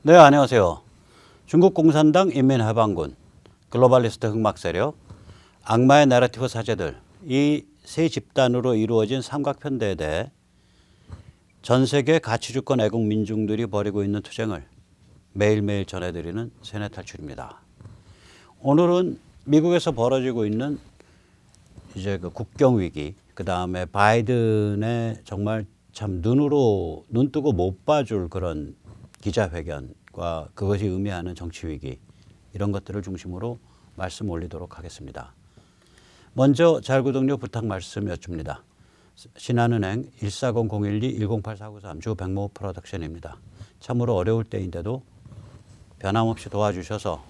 네, 안녕하세요. 중국 공산당 인민해방군, 글로벌리스트 흑막 세력, 악마의 내러티브 사제들, 이 세 집단으로 이루어진 삼각편대에 대해 전 세계 가치주권 애국 민중들이 벌이고 있는 투쟁을 매일매일 전해드리는 세뇌탈출입니다. 오늘은 미국에서 벌어지고 있는 이제 그 국경 위기, 그 다음에 바이든의 정말 참 눈 뜨고 못 봐줄 그런 기자회견과 그것이 의미하는 정치 위기, 이런 것들을 중심으로 말씀 올리도록 하겠습니다. 먼저 잘구독료 부탁 말씀 여쭙니다. 신한은행 140-012-108493 주 백모 프로덕션입니다. 참으로 어려울 때인데도 변함없이 도와주셔서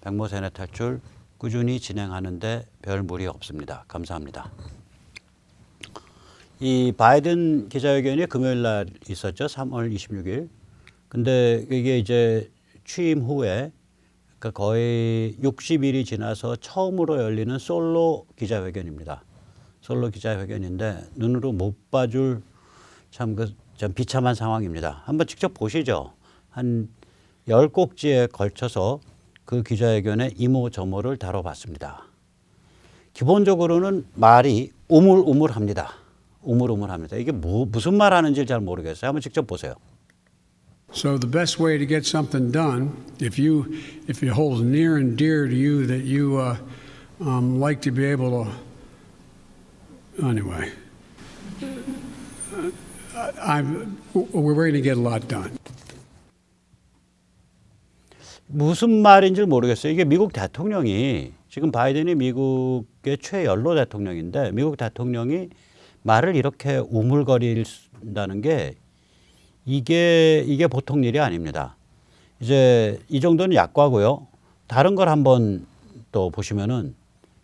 백모 세뇌 탈출 꾸준히 진행하는데 별 무리 없습니다. 감사합니다. 이 바이든 기자회견이 금요일 날 있었죠. 3월 26일. 근데 이게 이제 취임 후에 그러니까 거의 60일이 지나서 처음으로 열리는 솔로 기자회견입니다. 솔로 기자회견인데 눈으로 못 봐줄 참 비참한 상황입니다. 한번 직접 보시죠. 한 10곡지에 걸쳐서 그 기자회견의 이모저모를 다뤄봤습니다. 기본적으로는 말이 우물우물합니다. 우물우물합니다. 이게 무슨 말 하는지 잘 모르겠어요. 한번 직접 보세요. So the best way to get something done, if it holds near and dear to you that you like to be able to, anyway, we're going to get a lot done. 무슨 말인지 모르겠어요. 이게 미국 대통령이 지금 바이든이 미국의 최연로 대통령인데 미국 대통령이 말을 이렇게 우물거린다는 게 이게 보통 일이 아닙니다. 이제 이 정도는 약과고요. 다른 걸 한번 또 보시면은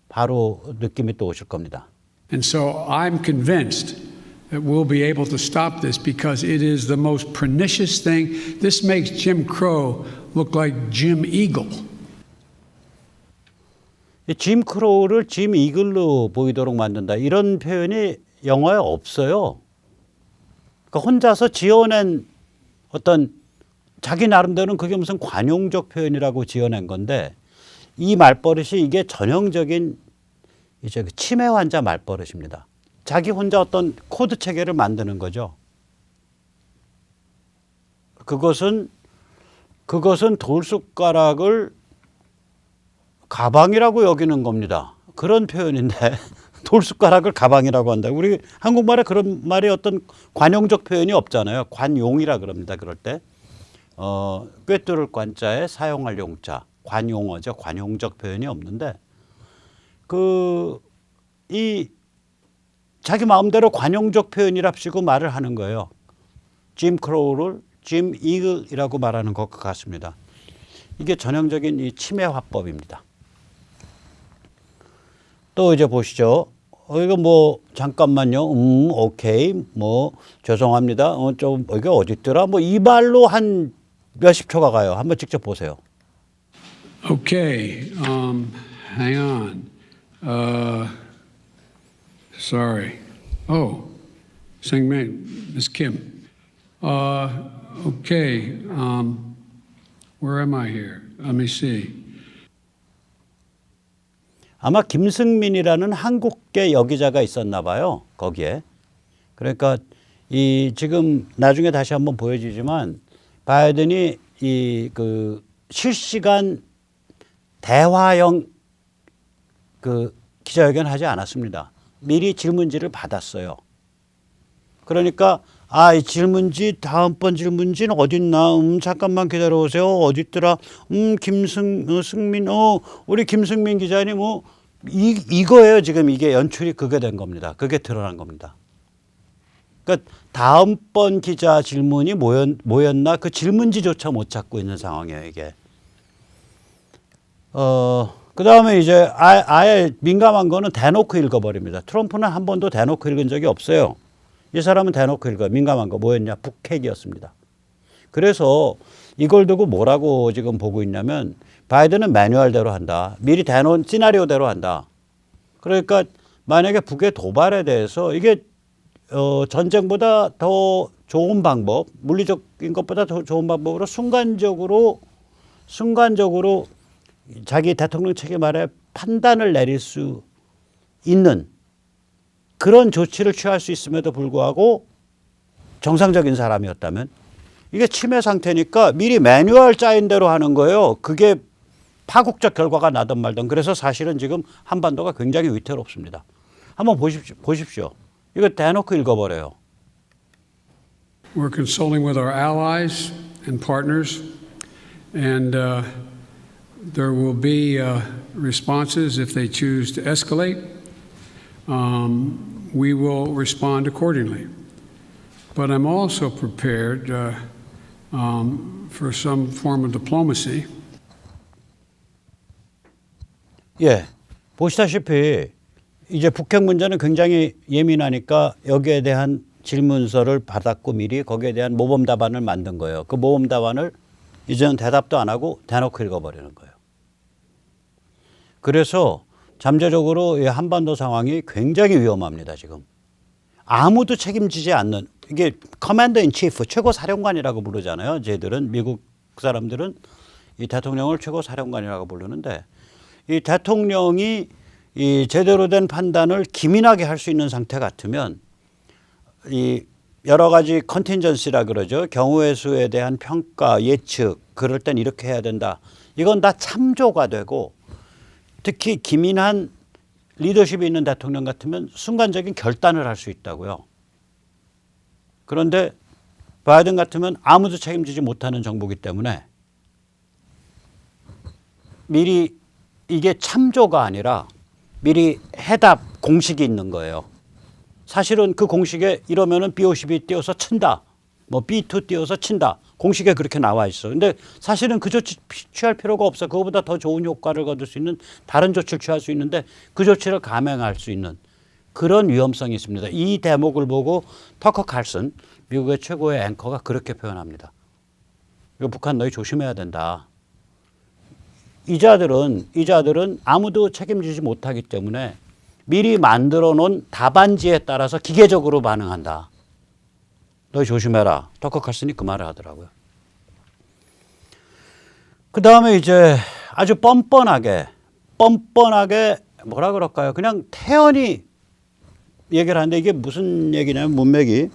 바로 느낌이 또 오실 겁니다. And so I'm convinced that we'll be able to stop this because it is the most pernicious thing. This makes Jim Crow look like Jim Eagle. 짐 크로우를 짐 이글로 보이도록 만든다. 이런 표현이 영어에 없어요. 그러니까 혼자서 지어낸 어떤 자기 나름대로는 그게 무슨 관용적 표현이라고 지어낸 건데 이 말버릇이 이게 전형적인 이제 그 치매 환자 말버릇입니다. 자기 혼자 어떤 코드 체계를 만드는 거죠. 그것은 돌숟가락을 가방이라고 여기는 겁니다. 그런 표현인데 돌숟가락을 가방이라고 한다. 우리 한국말에 그런 말이 어떤 관용적 표현이 없잖아요. 관용이라 그럽니다. 그럴 때 꿰뚫을 관자에 사용할 용자, 관용어죠. 관용적 표현이 없는데 이 자기 마음대로 관용적 표현이랍시고 말을 하는 거예요. 짐 크로우를 짐 이글이라고 말하는 것 같습니다. 이게 전형적인 이 치매 화법입니다. 또 이제 보시죠. 이거 뭐 잠깐만요. 오케이. 뭐 죄송합니다. 좀 이게 어디 있더라? 뭐 이 말로 한 몇십 초가 가요. 한번 직접 보세요. Okay, hang on. Sorry. Oh, Singman, Miss Kim. Okay, where am I here? Let me see. 아마 김승민이라는 한국계 여기자가 있었나 봐요. 거기에. 그러니까 이 지금 나중에 다시 한번 보여주지만 바이든이 이 그 실시간 대화형 그 기자회견 하지 않았습니다. 미리 질문지를 받았어요. 그러니까 이 질문지 다음번 질문지는 어딨나? 잠깐만 기다려보세요. 어딨더라? 승민 우리 김승민 기자님 이거예요. 지금 이게 연출이 그게 된 겁니다. 그게 드러난 겁니다. 그러니까 다음번 기자 질문이 뭐였나? 그 질문지조차 못 찾고 있는 상황이에요. 이게. 그 다음에 이제 아예 민감한 거는 대놓고 읽어버립니다. 트럼프는 한 번도 대놓고 읽은 적이 없어요. 이 사람은 대놓고 읽어요. 민감한 거 뭐였냐? 북핵이었습니다. 그래서 이걸 두고 뭐라고 지금 보고 있냐면 바이든은 매뉴얼대로 한다. 미리 대놓은 시나리오대로 한다. 그러니까 만약에 북의 도발에 대해서 이게 전쟁보다 더 좋은 방법, 물리적인 것보다 더 좋은 방법으로 순간적으로 자기 대통령 책임 아래 판단을 내릴 수 있는 그런 조치를 취할 수 있음에도 불구하고 정상적인 사람이었다면 이게 치매 상태니까 미리 매뉴얼 짜인 대로 하는 거예요. 그게 파국적 결과가 나든 말든. 그래서 사실은 지금 한반도가 굉장히 위태롭습니다. 한번 보십시오. 이거 대놓고 읽어버려요. We're consulting with our allies and partners, and there will be responses if they choose to escalate. We will respond accordingly. But I'm also prepared for some form of diplomacy. 예, 보시다시피 이제 북핵 문제는 굉장히 예민하니까 여기에 대한 질문서를 받았고 미리 거기에 대한 모범 답안을 만든 거예요. 그 모범 답안을 이제는 대답도 안 하고 대놓고 읽어버리는 거예요. 그래서 잠재적으로 이 한반도 상황이 굉장히 위험합니다. 지금 아무도 책임지지 않는, 이게 커맨더 인 치프, 최고 사령관이라고 부르잖아요. 쟤들은, 미국 사람들은 이 대통령을 최고 사령관이라고 부르는데, 이 대통령이 이 제대로 된 판단을 기민하게 할 수 있는 상태 같으면 이 여러 가지 컨틴전시라 그러죠. 경우의 수에 대한 평가, 예측, 그럴 땐 이렇게 해야 된다. 이건 다 참조가 되고, 특히 기민한 리더십이 있는 대통령 같으면 순간적인 결단을 할 수 있다고요. 그런데 바이든 같으면 아무도 책임지지 못하는 정부이기 때문에 미리 이게 참조가 아니라 미리 해답 공식이 있는 거예요. 사실은 그 공식에 이러면은 B-52 띄워서 친다. 뭐 B-2 띄워서 친다. 공식에 그렇게 나와 있어. 근데 사실은 그 조치 취할 필요가 없어. 그거보다 더 좋은 효과를 거둘 수 있는 다른 조치를 취할 수 있는데 그 조치를 감행할 수 있는 그런 위험성이 있습니다. 이 대목을 보고 터커 칼슨, 미국의 최고의 앵커가 그렇게 표현합니다. 이거 북한 너희 조심해야 된다. 이자들은 아무도 책임지지 못하기 때문에 미리 만들어 놓은 답안지에 따라서 기계적으로 반응한다. 너희 조심해라. 터커 칼슨이 그 말을 하더라고요. 그 다음에 이제 아주 뻔뻔하게 뭐라 그럴까요? 그냥 태연히 얘기를 하는데 이게 무슨 얘기냐면 문맥이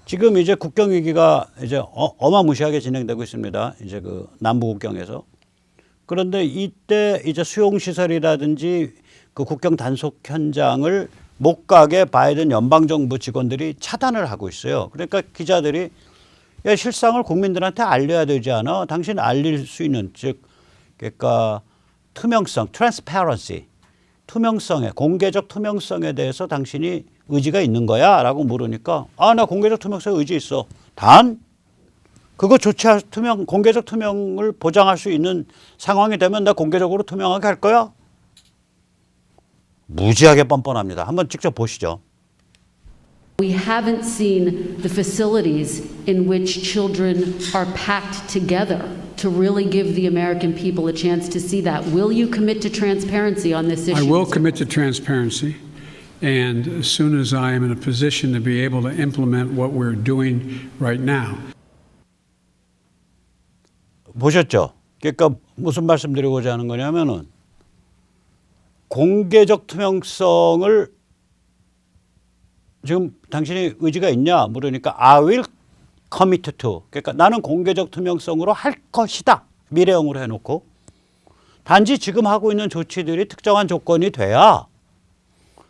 지금 이제 국경 위기가 이제 어마무시하게 진행되고 있습니다. 이제 그 남부 국경에서. 그런데 이때 이제 수용시설이라든지 그 국경 단속 현장을 못 가게 바이든 연방정부 직원들이 차단을 하고 있어요. 그러니까 기자들이 야, 실상을 국민들한테 알려야 되지 않아? 당신 알릴 수 있는, 즉, 그러니까 투명성, transparency, 투명성에, 공개적 투명성에 대해서 당신이 의지가 있는 거야? 라고 물으니까 아, 나 공개적 투명성에 의지 있어. 단, 그거 조치할 공개적 투명을 보장할 수 있는 상황이 되면 나 공개적으로 투명하게 할 거야? 무지하게 뻔뻔합니다. 한번 직접 보시죠. We haven't seen the facilities in which children are packed together to really give the American people a chance to see that. Will you commit to transparency on this issue? I will commit to transparency, and as soon as I am in a position to be able to implement what we're doing right now. 보셨죠? 그러니까 무슨 말씀드리고자 하는 거냐면은 공개적 투명성을 지금 당신이 의지가 있냐 물으니까 I will commit to. 그러니까 나는 공개적 투명성으로 할 것이다. 미래형으로 해놓고 단지 지금 하고 있는 조치들이 특정한 조건이 돼야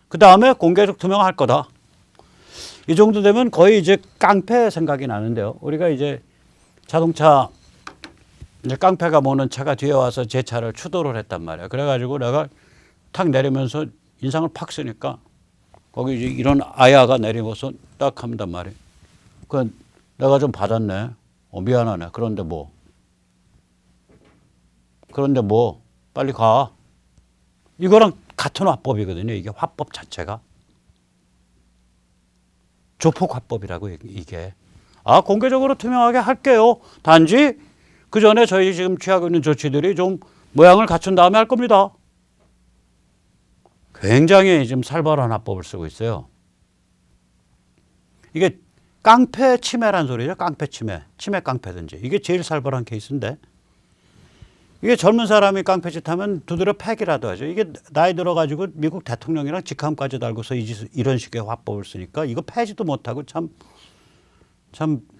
그 다음에 공개적 투명할 거다. 이 정도 되면 거의 이제 깡패 생각이 나는데요. 우리가 이제 자동차 이제 깡패가 모는 차가 뒤에 와서 제 차를 추돌을 했단 말이야. 그래가지고 내가 탁 내리면서 인상을 팍 쓰니까 거기 이제 이런 아야가 내리면서 딱 한단 말이야. 그 내가 좀 받았네. 미안하네. 그런데 뭐 빨리 가. 이거랑 같은 화법이거든요. 이게 화법 자체가. 조폭 화법이라고 이게. 아, 공개적으로 투명하게 할게요. 단지 그 전에 저희 지금 취하고 있는 조치들이 좀 모양을 갖춘 다음에 할 겁니다. 굉장히 지금 살벌한 화법을 쓰고 있어요. 이게 깡패 치매란 소리죠. 깡패 치매. 치매 깡패든지. 이게 제일 살벌한 케이스인데 이게 젊은 사람이 깡패짓 하면 두드려 패기라도 하죠. 이게 나이 들어가지고 미국 대통령이랑 직함까지 달고서 이런 식의 화법을 쓰니까 이거 패지도 못하고 참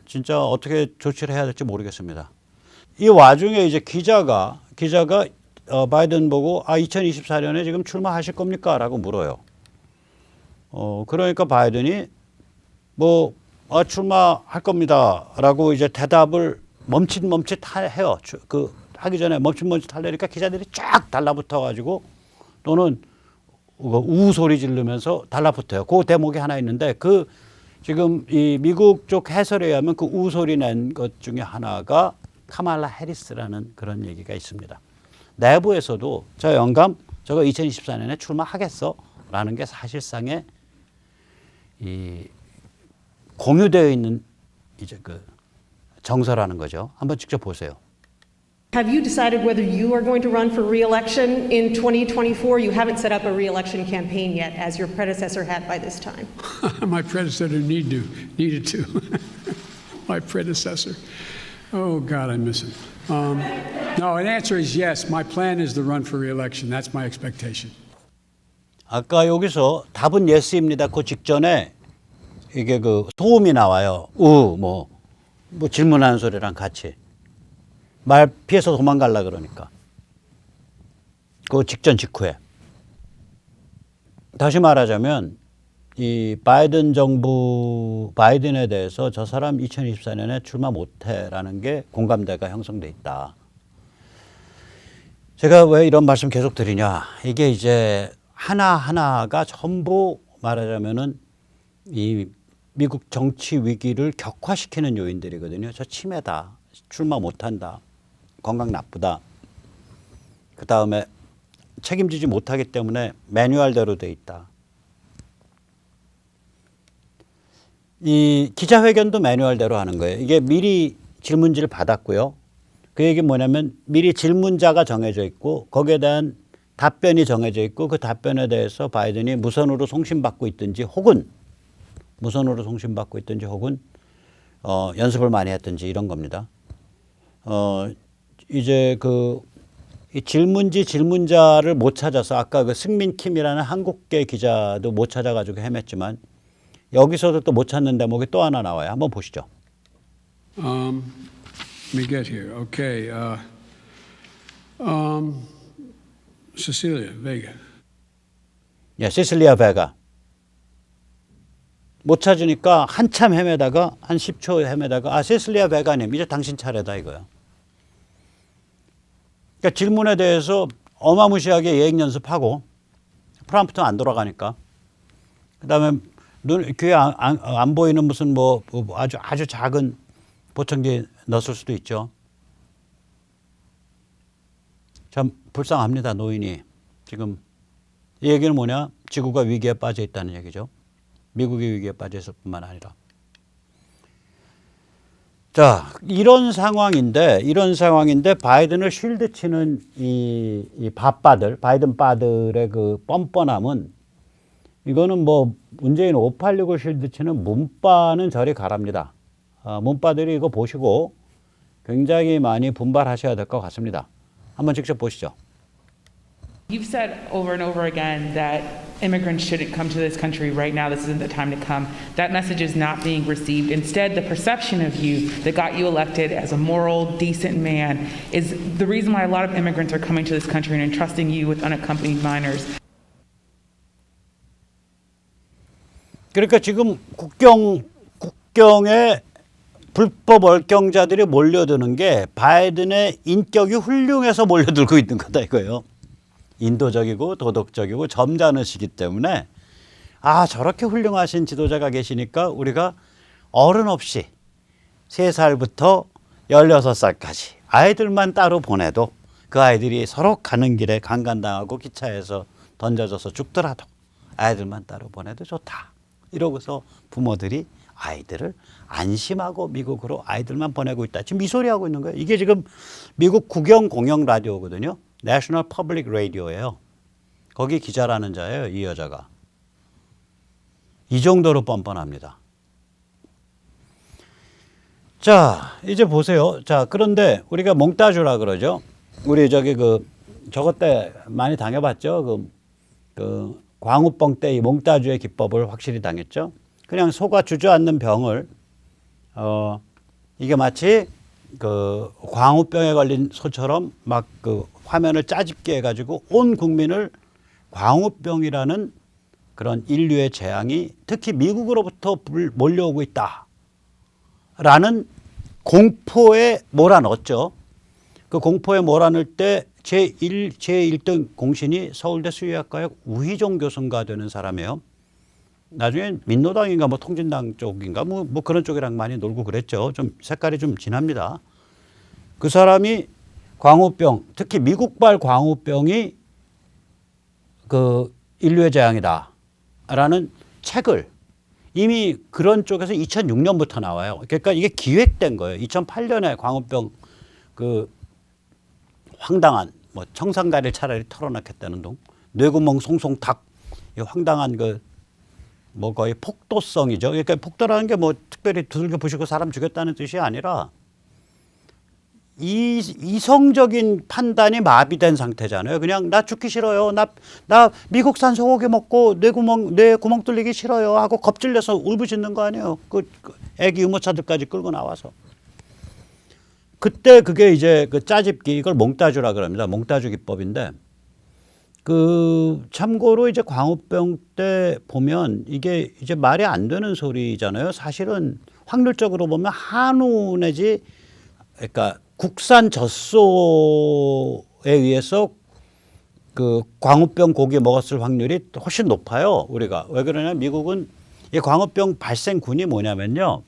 진짜 어떻게 조치를 해야 될지 모르겠습니다. 이 와중에 이제 기자가 바이든 보고 2024년에 지금 출마하실 겁니까? 라고 물어요. 그러니까 바이든이 출마할 겁니다. 라고 이제 대답을 멈칫멈칫 해요. 하기 전에 멈칫멈칫 하려니까 기자들이 쫙 달라붙어 가지고 또는 우우 소리 지르면서 달라붙어요. 그 대목이 하나 있는데 지금 이 미국 쪽 해설에 의하면 그 우우 소리 낸 것 중에 하나가 카말라 해리스라는 그런 얘기가 있습니다. 내부에서도 저 영감 저거 2024년에 출마하겠어? 라는 게 사실상의 이 공유되어 있는 이제 그 정서라는 거죠. 한번 직접 보세요. Have you decided whether you are going to run for re-election in 2024? You haven't set up a re-election campaign yet, as your predecessor had by this time. My predecessor needed to. My predecessor. Oh, God, I miss him. No, an answer is yes. My plan is to run for re-election. That's my expectation. 아까 여기서 답은 예스입니다. 그 직전에 이게 그 소음이 나와요. 뭐 질문하는 소리랑 같이. 말 피해서 도망가려 그러니까. 그 직전 직후에. 다시 말하자면 이 바이든 정부 바이든에 대해서 저 사람 2024년에 출마 못해라는 게 공감대가 형성돼 있다. 제가 왜 이런 말씀 계속 드리냐. 이게 이제 하나하나가 전부 말하자면은 이 미국 정치 위기를 격화시키는 요인들이거든요. 저 치매다. 출마 못한다. 건강 나쁘다. 그 다음에 책임지지 못하기 때문에 매뉴얼대로 돼 있다. 이 기자회견도 매뉴얼대로 하는 거예요. 이게 미리 질문지를 받았고요. 그 얘기는 뭐냐면 미리 질문자가 정해져 있고 거기에 대한 답변이 정해져 있고 그 답변에 대해서 바이든이 무선으로 송신받고 있든지 혹은 연습을 많이 했든지 이런 겁니다. 이제 이 질문자를 못 찾아서 아까 그 승민 킴이라는 한국계 기자도 못 찾아가지고 헤맸지만 여기서도 또 못 찾는 대목이 또 하나 나와요. 한번 보시죠. Let me get here. Okay. Cecilia Vega. 예, 시실리아 베가. 못 찾으니까 한참 헤매다가 한 10초 헤매다가 시실리아 베가님 이제 당신 차례다 이거요. 그러니까 질문에 대해서 어마무시하게 예행 연습하고 프롬프트 안 돌아가니까 그다음에 귀에 안 보이는 무슨 아주 작은 보청기 넣었을 수도 있죠. 참 불쌍합니다. 노인이. 지금 이 얘기는 뭐냐? 지구가 위기에 빠져 있다는 얘기죠. 미국이 위기에 빠져 있을 뿐만 아니라. 자, 이런 상황인데 바이든을 쉴드 치는 이 바이든 바들의 그 뻔뻔함은 이거는 문재인 586을 쉴드 치는 문바는 저리 가랍니다. 문바들이 이거 보시고 굉장히 많이 분발하셔야 될 것 같습니다. 한번 직접 보시죠. You've said over and over again that immigrants shouldn't come to this country right now. This isn't the time to come. That message is not being received. Instead, the perception of you that got you elected as a moral, decent man is the reason why a lot of immigrants are coming to this country and entrusting you with unaccompanied minors. 그러니까 지금 국경에 불법 월경자들이 몰려드는 게 바이든의 인격이 훌륭해서 몰려들고 있는 거다 이거예요. 인도적이고 도덕적이고 점잖으시기 때문에 저렇게 훌륭하신 지도자가 계시니까 우리가 어른 없이 3살부터 16살까지 아이들만 따로 보내도 그 아이들이 서로 가는 길에 강간당하고 기차에서 던져져서 죽더라도 아이들만 따로 보내도 좋다. 이러고서 부모들이 아이들을 안심하고 미국으로 아이들만 보내고 있다. 지금 이 소리 하고 있는 거예요. 이게 지금 미국 국영 공영 라디오거든요. 내셔널 퍼블릭 라디오예요. 거기 기자라는 자예요. 이 여자가. 이 정도로 뻔뻔합니다. 자, 이제 보세요. 자, 그런데 우리가 몽따주라 그러죠. 우리 저기 저것 때 많이 당해봤죠. 그 광우병 때 이 몽따주의 기법을 확실히 당했죠. 그냥 소가 주저앉는 병을 이게 마치 그 광우병에 걸린 소처럼 막 그 화면을 짜집게 해가지고 온 국민을 광우병이라는 그런 인류의 재앙이 특히 미국으로부터 몰려오고 있다라는 공포에 몰아넣었죠. 그 공포에 몰아넣을 때 제1등 공신이 서울대 수의학과의 우희종 교수가 되는 사람이에요. 나중에 민노당인가 뭐 통진당 쪽인가 뭐 그런 쪽이랑 많이 놀고 그랬죠. 좀 색깔이 좀 진합니다. 그 사람이 광우병, 특히 미국발 광우병이 그 인류의 재앙이다라는 책을 이미 그런 쪽에서 2006년부터 나와요. 그러니까 이게 기획된 거예요. 2008년에 광우병 그 황당한 뭐 청산가리를 차라리 털어넣겠다는 동, 뇌구멍 송송탁, 이 황당한 그 뭐 거의 폭도성이죠. 그러니까 폭도라는 게 뭐 특별히 두들겨 부시고 사람 죽였다는 뜻이 아니라 이성적인 판단이 마비된 상태잖아요. 그냥 나 죽기 싫어요. 나 미국산 소고기 먹고 뇌 구멍 뚫리기 싫어요 하고 겁질려서 울부짖는 거 아니에요. 그 애기 유모차들까지 끌고 나와서. 그때 그게 이제 그 짜집기, 이걸 몽따주라 그럽니다. 몽따주 기법인데, 그 참고로 이제 광우병 때 보면 이게 이제 말이 안 되는 소리잖아요. 사실은 확률적으로 보면 한우 내지 그러니까 국산 젖소에 의해서 그 광우병 고기 먹었을 확률이 훨씬 높아요. 우리가 왜 그러냐? 미국은 이 광우병 발생군이 뭐냐면요.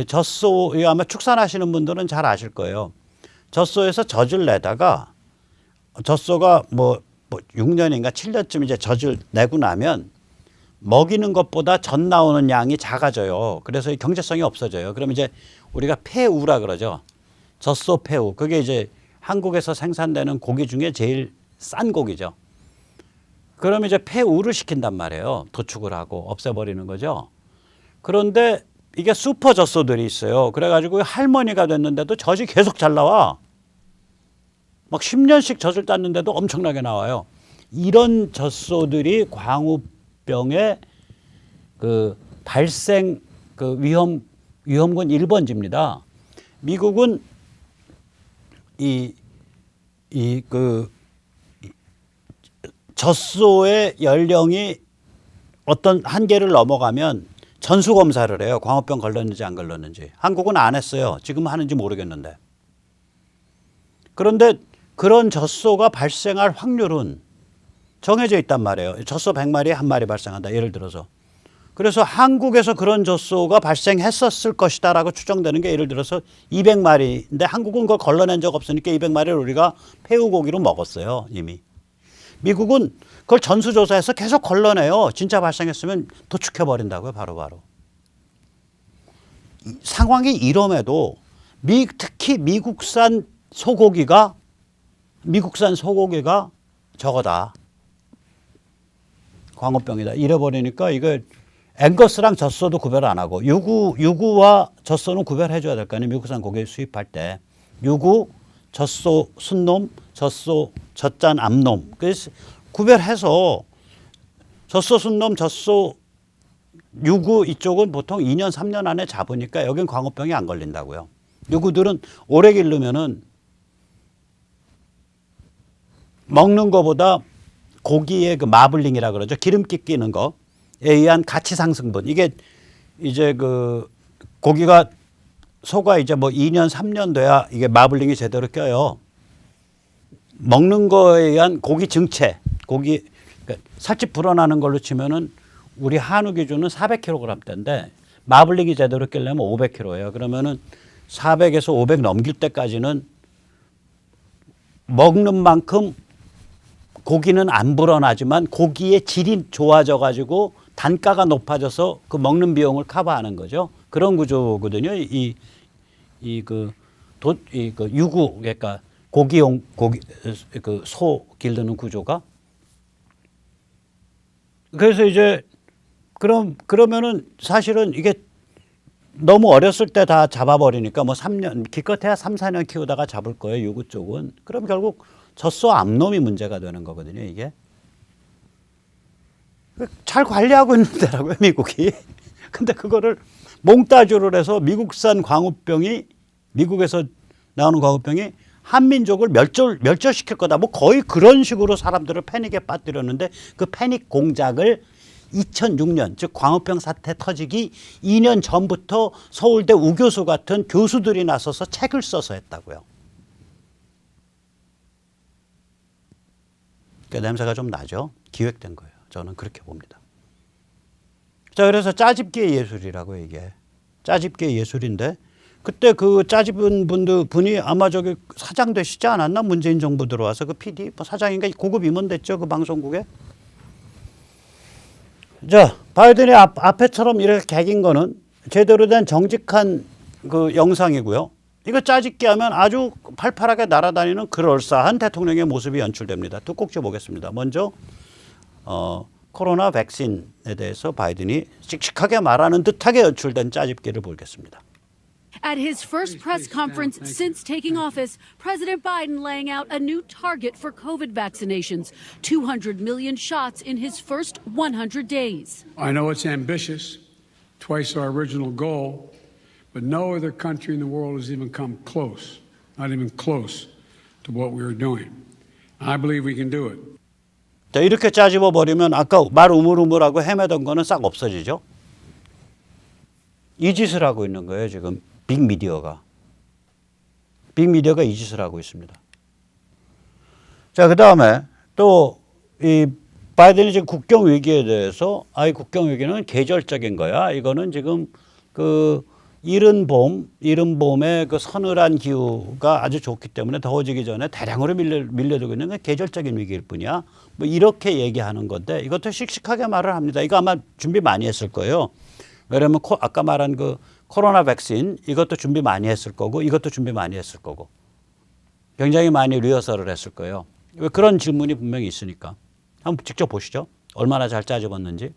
젖소, 아마 축산하시는 분들은 잘 아실 거예요. 젖소에서 젖을 내다가 젖소가 뭐 6년인가 7년쯤 이제 젖을 내고 나면 먹이는 것보다 젖 나오는 양이 작아져요. 그래서 경제성이 없어져요. 그럼 이제 우리가 폐우라 그러죠. 젖소 폐우. 그게 이제 한국에서 생산되는 고기 중에 제일 싼 고기죠. 그럼 이제 폐우를 시킨단 말이에요. 도축을 하고 없애버리는 거죠. 그런데 이게 슈퍼 젖소들이 있어요. 그래가지고 할머니가 됐는데도 젖이 계속 잘 나와. 막 10년씩 젖을 땄는데도 엄청나게 나와요. 이런 젖소들이 광우병의 그 발생 그 위험군 1번지입니다. 미국은 그 젖소의 연령이 어떤 한계를 넘어가면 전수 검사를 해요. 광우병 걸렸는지 안 걸렸는지. 한국은 안 했어요. 지금 하는지 모르겠는데. 그런데 그런 젖소가 발생할 확률은 정해져 있단 말이에요. 젖소 100마리에 1마리 발생한다. 예를 들어서. 그래서 한국에서 그런 젖소가 발생했었을 것이다라고 추정되는 게 예를 들어서 200마리인데 한국은 그걸 걸러낸 적 없으니까 200마리를 우리가 폐우고기로 먹었어요. 이미. 미국은 그걸 전수조사해서 계속 걸러내요. 진짜 발생했으면 도축해버린다고요. 바로바로. 상황이 이럼에도 특히 미국산 소고기가 저거다. 광우병이다. 이래버리니까 이거 앵거스랑 젖소도 구별 안 하고 유구와 젖소는 구별해 줘야 될 거 아니에요. 미국산 고기 수입할 때. 유구, 젖소 순놈, 젖소 젖잔 암놈. 그래서 구별해서 젖소 순놈, 젖소 유구 이쪽은 보통 2년 3년 안에 잡으니까 여긴 광우병이 안 걸린다고요. 유구들은 오래 기르면은 먹는 거보다 고기의 그 마블링이라 그러죠. 기름기 끼는 거에 의한 가치 상승분. 이게 이제 그 고기가 소가 이제 뭐 2년 3년 돼야 이게 마블링이 제대로 껴요. 먹는 거에 의한 고기 증체, 고기 그러니까 살집 불어나는 걸로 치면은 우리 한우 기준은 400kg대인데 마블링이 제대로 끼려면 500kg예요. 그러면은 400에서 500 넘길 때까지는 먹는 만큼 고기는 안 불어나지만 고기의 질이 좋아져 가지고 단가가 높아져서 그 먹는 비용을 커버하는 거죠. 그런 구조거든요. 그 유구 그러니까 고기용 그 소 기르는 구조가. 그래서 이제 그러면은 사실은 이게 너무 어렸을 때 다 잡아버리니까 뭐 3년, 기껏해야 3, 4년 키우다가 잡을 거예요. 유구 쪽은. 그럼 결국 젖소 암놈이 문제가 되는 거거든요. 이게. 잘 관리하고 있는 데라고요. 미국이. 근데 그거를 몽따주를 해서 미국산 광우병이 미국에서 나오는 광우병이 한민족을 멸절시킬 거다. 뭐 거의 그런 식으로 사람들을 패닉에 빠뜨렸는데 그 패닉 공작을 2006년 즉 광우병 사태 터지기 2년 전부터 서울대 우교수 같은 교수들이 나서서 책을 써서 했다고요. 그 냄새가 좀 나죠. 기획된 거예요. 저는 그렇게 봅니다. 자, 그래서 짜집기의 예술이라고 이게. 짜집기의 예술인데 그때 그 짜집은 분이 아마 저기 사장 되시지 않았나? 문재인 정부 들어와서 그 PD 뭐 사장인가 고급 임원 됐죠. 그 방송국에. 자, 바이든이 앞에처럼 이렇게 개긴 거는 제대로 된 정직한 그 영상이고요. 이거 짜집기 하면 아주 팔팔하게 날아다니는 그럴싸한 대통령의 모습이 연출됩니다. 두 꼭지 보겠습니다. 먼저 코로나 백신에 대해서 바이든이 씩씩하게 말하는 듯하게 연출된 짜집기를 보겠습니다. At his first press conference since taking office, President Biden laying out a new target for COVID vaccinations, 200 million shots in his first 100 days. I know it's ambitious, twice our original goal, but no other country in the world has even come close, not even close to what we are doing. I believe we can do it. 자, 이렇게 짜집어 버리면 아까 말 우물우물하고 헤매던 거는 싹 없어지죠. 이 짓을 하고 있는 거예요, 지금. 빅미디어가 이 짓을 하고 있습니다. 자, 그 다음에 또 이 바이든이 지금 국경 위기에 대해서 이 국경 위기는 계절적인 거야. 이거는 지금 그 이른 봄에 그 서늘한 기후가 아주 좋기 때문에 더워지기 전에 대량으로 밀려들고 있는 건 계절적인 위기일 뿐이야. 뭐 이렇게 얘기하는 건데 이것도 씩씩하게 말을 합니다. 이거 아마 준비 많이 했을 거예요. 왜냐하면 아까 말한 그 코로나 백신 이것도 준비 많이 했을 거고 이것도 준비 많이 했을 거고 굉장히 많이 리허설을 했을 거예요. 왜 그런 질문이 분명히 있으니까. 한번 직접 보시죠. 얼마나 잘 짜집었는지.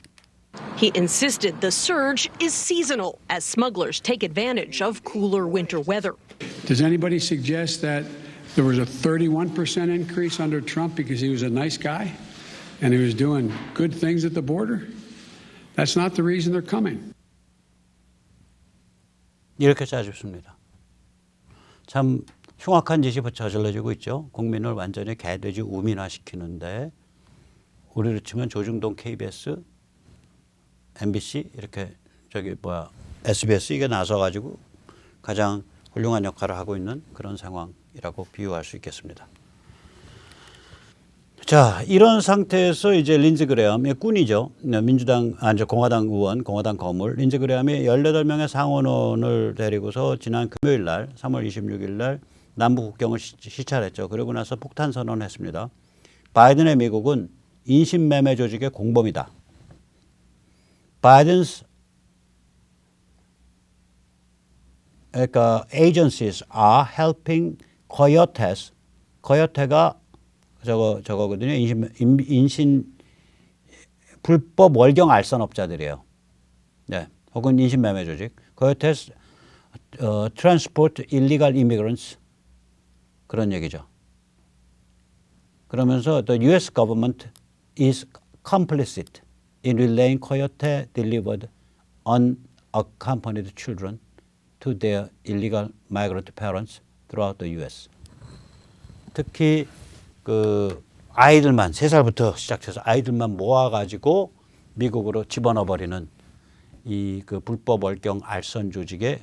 He insisted the surge is seasonal as smugglers take advantage of cooler winter weather. Does anybody suggest that there was a 31% increase under Trump because he was a nice guy and he was doing good things at the border? That's not the reason they're coming. 이렇게 짜집습니다. 참 흉악한 짓이 저질러지고 있죠. 국민을 완전히 개돼지 우민화시키는데 우리로 치면 조중동 KBS, MBC 이렇게 SBS 이게 나서가지고 가장 훌륭한 역할을 하고 있는 그런 상황이라고 비유할 수 있겠습니다. 자, 이런 상태에서 이제 린지 그레엄, 꾼이죠. 공화당 의원, 공화당 거물. 린지 그레엄이 18명의 상원원을 데리고서 지난 금요일 날, 3월 26일 날 남북 국경을 시찰했죠. 그러고 나서 폭탄 선언을 했습니다. 바이든의 미국은 인신매매 조직의 공범이다. Biden's agencies are helping coyotes. coyote가 저거거든요. 인신 불법 월경 알선업자들이에요. 네, 혹은 인신매매 조직. coyotes transport illegal immigrants 그런 얘기죠. 그러면서 the U.S. government is complicit in relaying coyote delivered unaccompanied children to their illegal migrant parents throughout the U.S. 특히 그 아이들만 3살부터 시작해서 아이들만 모아가지고 미국으로 집어넣어 버리는 이 그 불법 월경 알선 조직의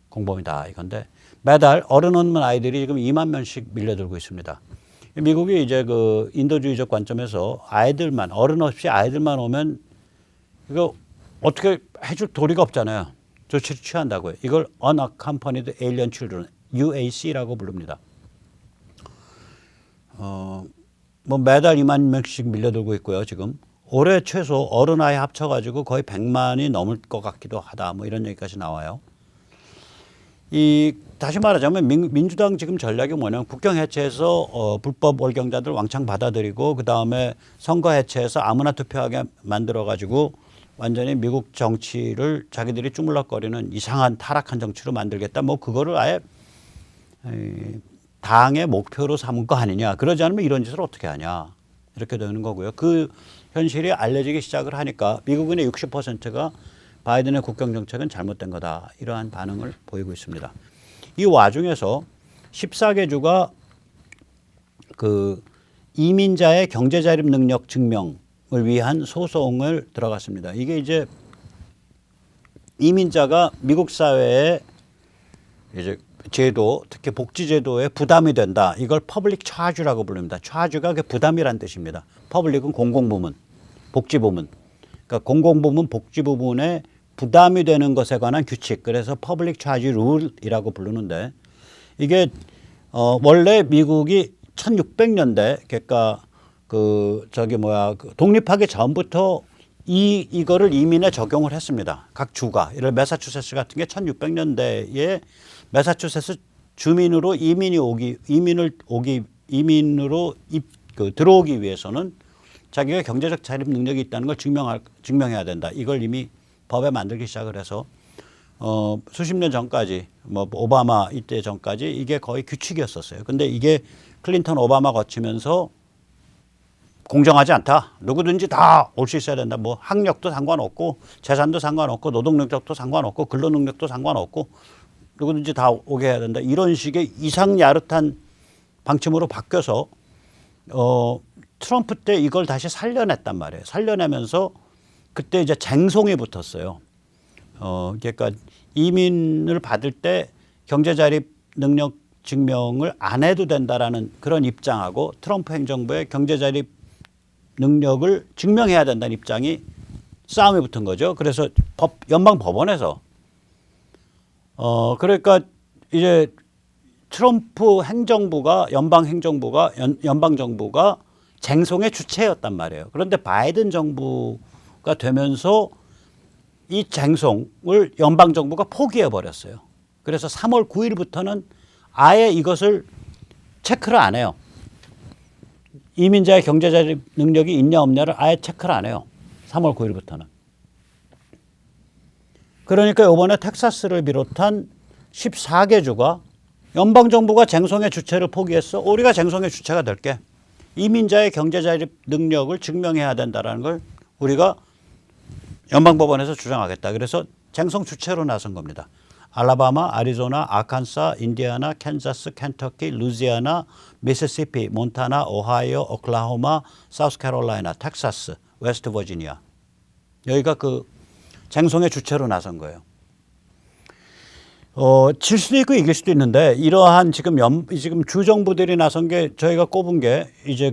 공범이다 이건데 매달 어른 없는 아이들이 지금 2만 명씩 밀려들고 있습니다. 미국이 이제 그 인도주의적 관점에서 아이들만 어른 없이 아이들만 오면 이거 어떻게 해줄 도리가 없잖아요. 조치를 취한다고요. 이걸 unaccompanied alien children UAC라고 부릅니다. 뭐 매달 2만 명씩 밀려들고 있고요. 지금 올해 최소 어른 아이 합쳐가지고 거의 100만이 넘을 것 같기도 하다. 뭐 이런 얘기까지 나와요. 다시 말하자면 민주당 지금 전략이 뭐냐면 국경 해체해서 불법 월경자들 왕창 받아들이고 그 다음에 선거 해체해서 아무나 투표하게 만들어가지고 완전히 미국 정치를 자기들이 주물럭거리는 이상한 타락한 정치로 만들겠다. 뭐 그거를 아예 당의 목표로 삼은 거 아니냐. 그러지 않으면 이런 짓을 어떻게 하냐. 이렇게 되는 거고요. 그 현실이 알려지기 시작을 하니까 미국인의 60%가 바이든의 국경 정책은 잘못된 거다. 이러한 반응을 보이고 있습니다. 이 와중에서 14개 주가 그 이민자의 경제 자립 능력 증명을 위한 소송을 들어갔습니다. 이게 이제 이민자가 미국 사회에 이제 제도, 특히 복지 제도에 부담이 된다. 이걸 퍼블릭 차주라고 부릅니다. 차주가 그 부담이란 뜻입니다. 퍼블릭은 공공부문, 복지부문. 그러니까 공공부문, 복지부문에 부담이 되는 것에 관한 규칙. 그래서 퍼블릭 차지 룰이라고 부르는데 이게 원래 미국이 1600년대 그러니까 그 독립하기 전부터 이거를 이민에 적용을 했습니다. 각 주가. 예를 들어 매사추세츠 같은 게 1600년대에 매사추세츠 주민으로 들어오기 위해서는 자기가 경제적 자립 능력이 있다는 걸 증명해야 된다. 이걸 이미 법에 만들기 시작을 해서 수십 년 전까지 뭐 오바마 이때 전까지 이게 거의 규칙이었었어요. 근데 이게 클린턴 오바마 거치면서 공정하지 않다. 누구든지 다 올 수 있어야 된다. 뭐 학력도 상관없고 재산도 상관없고 노동 능력도 상관없고 근로 능력도 상관없고 누구든지 다 오게 해야 된다. 이런 식의 이상 야릇한 방침으로 바뀌어서 트럼프 때 이걸 다시 살려냈단 말이에요. 살려내면서 그때 이제 쟁송이 붙었어요. 그러니까 이민을 받을 때 경제 자립 능력 증명을 안 해도 된다라는 그런 입장하고 트럼프 행정부의 경제 자립 능력을 증명해야 된다는 입장이 싸움이 붙은 거죠. 그래서 연방 법원에서 그러니까 이제 트럼프 행정부가 연방 정부가 쟁송의 주체였단 말이에요. 그런데 바이든 정부가 되면서 이 쟁송을 연방 정부가 포기해 버렸어요. 그래서 3월 9일부터는 아예 이것을 체크를 안 해요. 이민자의 경제 자립 능력이 있냐 없냐를 아예 체크를 안 해요. 3월 9일부터는. 그러니까 이번에 텍사스를 비롯한 14개 주가 연방정부가 쟁송의 주체를 포기했어. 우리가 쟁송의 주체가 될게. 이민자의 경제 자립 능력을 증명해야 된다는 걸 우리가 연방법원에서 주장하겠다. 그래서 쟁송 주체로 나선 겁니다. 알라바마, 아리조나, 아칸사, 인디아나, 캔자스, 켄터키, 루지아나, 미시시피, 몬타나, 오하이오, 오클라호마, 사우스캐롤라이나, 텍사스, 웨스트 버지니아. 여기가 그 쟁송의 주체로 나선 거예요. 질 수도 있고 이길 수도 있는데 이러한 지금 주 정부들이 나선 게 저희가 꼽은 게 이제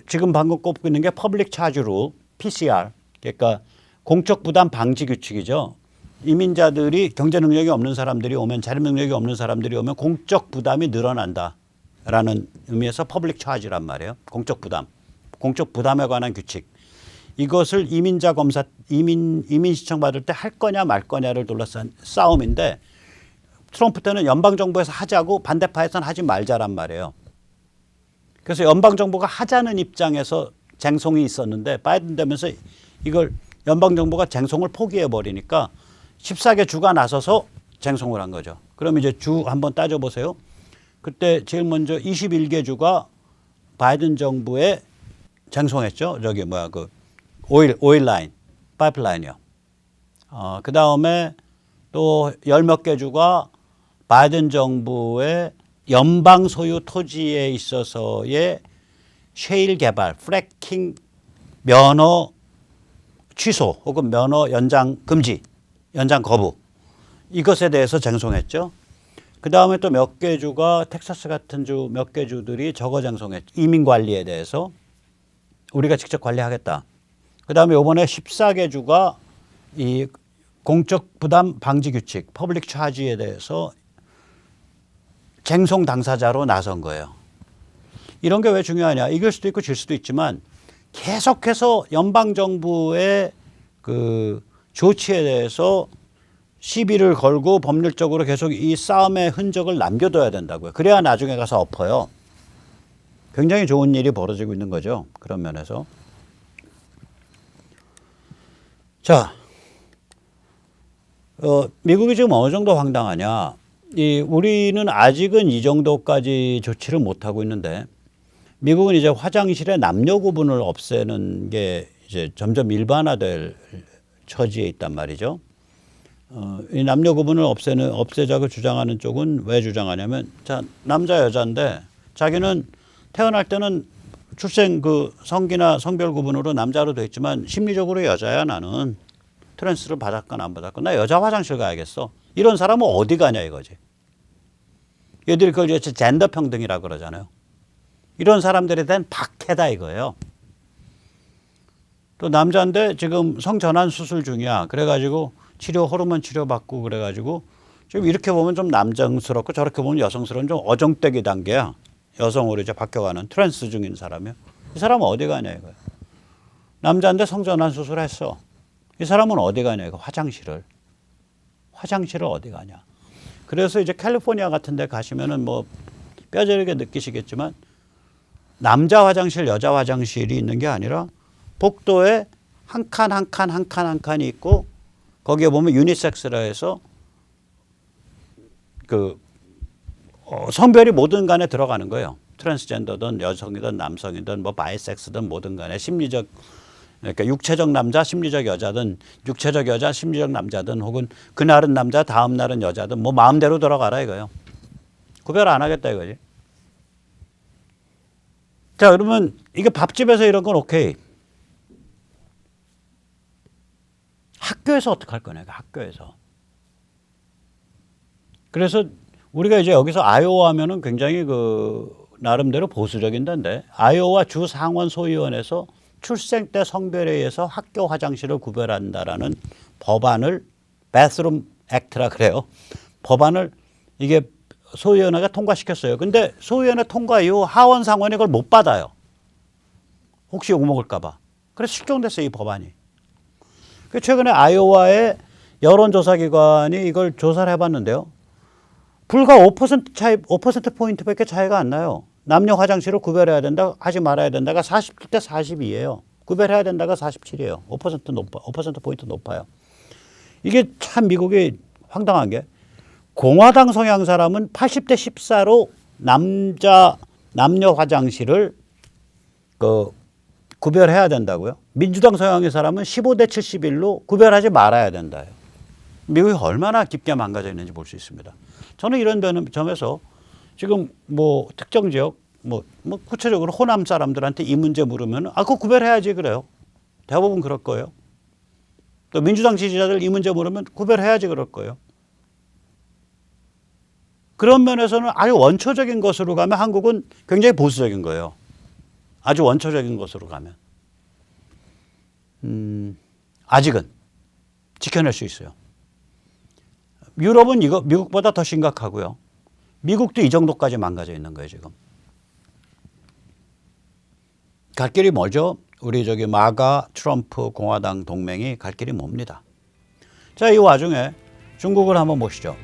지금 방금 꼽고 있는 게 퍼블릭 차지 룰, PCR. 그러니까 공적 부담 방지 규칙이죠. 이민자들이 경제 능력이 없는 사람들이 오면 자립 능력이 없는 사람들이 오면 공적 부담이 늘어난다라는 의미에서 퍼블릭 차지란 말이에요. 공적 부담에 관한 규칙. 이것을 이민자 검사 이민 신청 받을 때 할 거냐 말 거냐를 둘러싼 싸움인데 트럼프 때는 연방 정부에서 하자고 반대파에서는 하지 말자란 말이에요. 그래서 연방 정부가 하자는 입장에서 쟁송이 있었는데 바이든 되면서 이걸 연방 정부가 쟁송을 포기해 버리니까 14개 주가 나서서 쟁송을 한 거죠. 그럼 이제 주 한번 따져보세요. 그때 제일 먼저 21개 주가 바이든 정부에 쟁송했죠. 오일 라인, 파이프라인이요. 그 다음에 또 열 몇 개 주가 바이든 정부의 연방 소유 토지에 있어서의 셰일 개발, 프래킹 면허 취소 혹은 면허 연장 금지, 연장 거부 이것에 대해서 쟁송했죠. 그 다음에 또 몇 개 주가 텍사스 같은 주 몇 개 주들이 저거 쟁송했죠. 이민 관리에 대해서 우리가 직접 관리하겠다. 그 다음에 이번에 14개 주가 이 공적 부담 방지 규칙, 퍼블릭 차지에 대해서 쟁송 당사자로 나선 거예요. 이런 게 왜 중요하냐? 이길 수도 있고 질 수도 있지만 계속해서 연방 정부의 그 조치에 대해서 시비를 걸고 법률적으로 계속 이 싸움의 흔적을 남겨둬야 된다고요. 그래야 나중에 가서 엎어요. 굉장히 좋은 일이 벌어지고 있는 거죠. 그런 면에서. 자, 미국이 지금 어느 정도 황당하냐? 우리는 아직은 이 정도까지 조치를 못 하고 있는데 미국은 이제 화장실의 남녀 구분을 없애는 게 이제 점점 일반화될 처지에 있단 말이죠. 이 남녀 구분을 없애자고 주장하는 쪽은 왜 주장하냐면, 자, 남자 여자인데 자기는 태어날 때는 출생 그 성기나 성별 구분으로 남자로 돼 있지만 심리적으로 여자야 나는. 트랜스를 받았건 안 받았건 나 여자 화장실 가야겠어. 이런 사람은 어디 가냐 이거지. 얘들이 그걸 이제 젠더 평등이라고 그러잖아요. 이런 사람들에 대한 박해다 이거예요. 또 남자인데 지금 성전환 수술 중이야. 그래가지고 호르몬 치료 받고 그래가지고 좀 이렇게 보면 좀 남성스럽고 저렇게 보면 여성스러운 좀 어정떼기 단계야. 여성으로 이제 바뀌어가는 트랜스 중인 사람이요. 이 사람은 어디 가냐 이거예요. 남자인데 성전환 수술했어. 이 사람은 어디 가냐 이거. 화장실을 어디 가냐. 그래서 이제 캘리포니아 같은 데 가시면은 뭐 뼈저리게 느끼시겠지만 남자 화장실 여자 화장실이 있는 게 아니라 복도에 한 칸이 있고 거기에 보면 유니섹스라 해서 성별이 뭐든 간에 들어가는 거예요. 트랜스젠더든 여성이든 남성이든 뭐 바이섹스든 뭐든 간에 심리적, 그러니까 육체적 남자, 심리적 여자든 육체적 여자, 심리적 남자든 혹은 그날은 남자, 다음 날은 여자든 뭐 마음대로 들어가라 이거예요. 구별 안 하겠다 이거지. 자, 그러면 이게 밥집에서 이런 건 오케이. 학교에서 어떻게 할 거냐, 학교에서. 그래서 우리가 이제 여기서 아이오와 하면은 굉장히 나름대로 보수적인 데인데 아이오와 주 상원 소위원회에서 출생 때 성별에 의해서 학교 화장실을 구별한다라는 법안을 bathroom act라 그래요. 법안을 이게 소위원회가 통과시켰어요. 근데 소위원회 통과 이후 하원 상원이 그걸 못 받아요. 혹시 욕먹을까 봐. 그래서 실종됐어요, 이 법안이. 최근에 아이오와의 여론조사기관이 이걸 조사를 해봤는데요. 불과 5% 차이, 5%포인트밖에 차이가 안 나요. 남녀 화장실을 구별해야 된다, 하지 말아야 된다가 47대 42예요. 구별해야 된다가 47이에요. 5%포인트 높아요. 이게 참 미국이 황당한 게 공화당 성향 사람은 80대 14로 남녀 화장실을 구별해야 된다고요. 민주당 성향의 사람은 15대 71로 구별하지 말아야 된다요. 미국이 얼마나 깊게 망가져 있는지 볼 수 있습니다. 저는 이런 점에서 지금 뭐 특정 지역 뭐 구체적으로 호남 사람들한테 이 문제 물으면 그거 구별해야지 그래요. 대부분 그럴 거예요. 또 민주당 지지자들 이 문제 물으면 구별해야지 그럴 거예요. 그런 면에서는 아주 원초적인 것으로 가면 한국은 굉장히 보수적인 거예요. 아주 원초적인 것으로 가면. 아직은 지켜낼 수 있어요. 유럽은 이거 미국보다 더 심각하고요. 미국도 이 정도까지 망가져 있는 거예요, 지금. 갈 길이 뭐죠? 우리 마가, 트럼프, 공화당 동맹이 갈 길이 뭡니다. 자, 이 와중에 중국을 한번 보시죠.